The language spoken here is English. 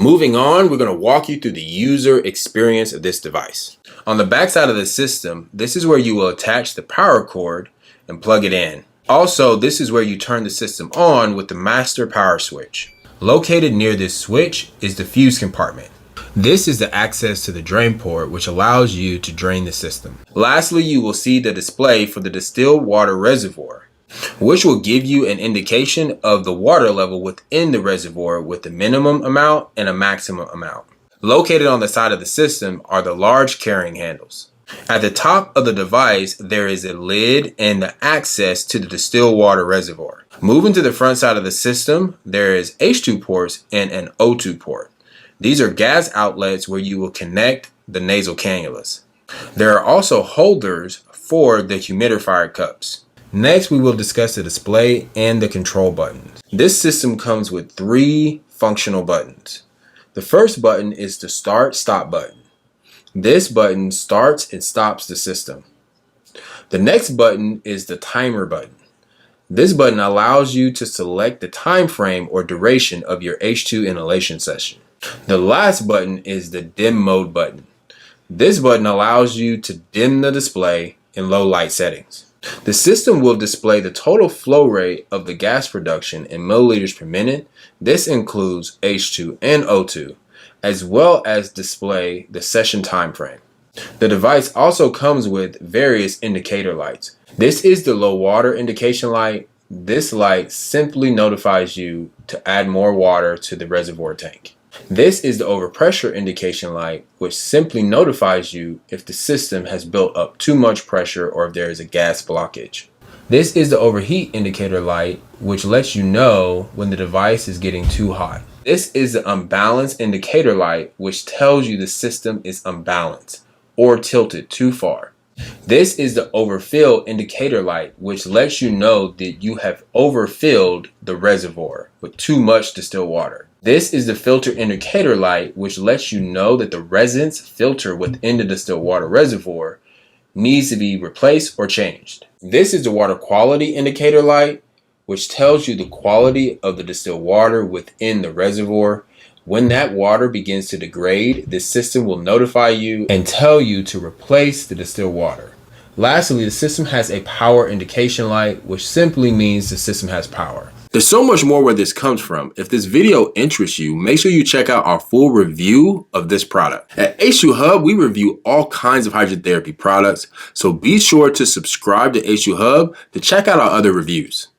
Moving on, we're going to walk you through the user experience of this device. On the back side of the system, this is where you will attach the power cord and plug it in. Also, this is where you turn the system on with the master power switch. Located near this switch is the fuse compartment. This is the access to the drain port, which allows you to drain the system. Lastly, you will see the display for the distilled water reservoir, which will give you an indication of the water level within the reservoir with a minimum amount and a maximum amount. Located on the side of the system are the large carrying handles. At the top of the device, there is a lid and the access to the distilled water reservoir. Moving to the front side of the system, there is H2 ports and an O2 port. These are gas outlets where you will connect the nasal cannulas. There are also holders for the humidifier cups. Next, we will discuss the display and the control buttons. This system comes with 3 functional buttons. The first button is the start-stop button. This button starts and stops the system. The next button is the timer button. This button allows you to select the time frame or duration of your H2 inhalation session. The last button is the dim mode button. This button allows you to dim the display in low light settings. The system will display the total flow rate of the gas production in milliliters per minute. This includes H2 and O2, as well as display the session time frame. The device also comes with various indicator lights. This is the low water indication light. This light simply notifies you to add more water to the reservoir tank. This is the overpressure indication light, which simply notifies you if the system has built up too much pressure or if there is a gas blockage. This is the overheat indicator light, which lets you know when the device is getting too hot. This is the unbalance indicator light, which tells you the system is unbalanced or tilted too far. This is the overfill indicator light, which lets you know that you have overfilled the reservoir with too much distilled water. This is the filter indicator light, which lets you know that the residence filter within the distilled water reservoir needs to be replaced or changed. This is the water quality indicator light, which tells you the quality of the distilled water within the reservoir. When that water begins to degrade, the system will notify you and tell you to replace the distilled water. Lastly, the system has a power indication light, which simply means the system has power. There's so much more where this comes from. If this video interests you, make sure you check out our full review of this product. At H2 Hub, we review all kinds of hydrotherapy products, so be sure to subscribe to H2 Hub to check out our other reviews.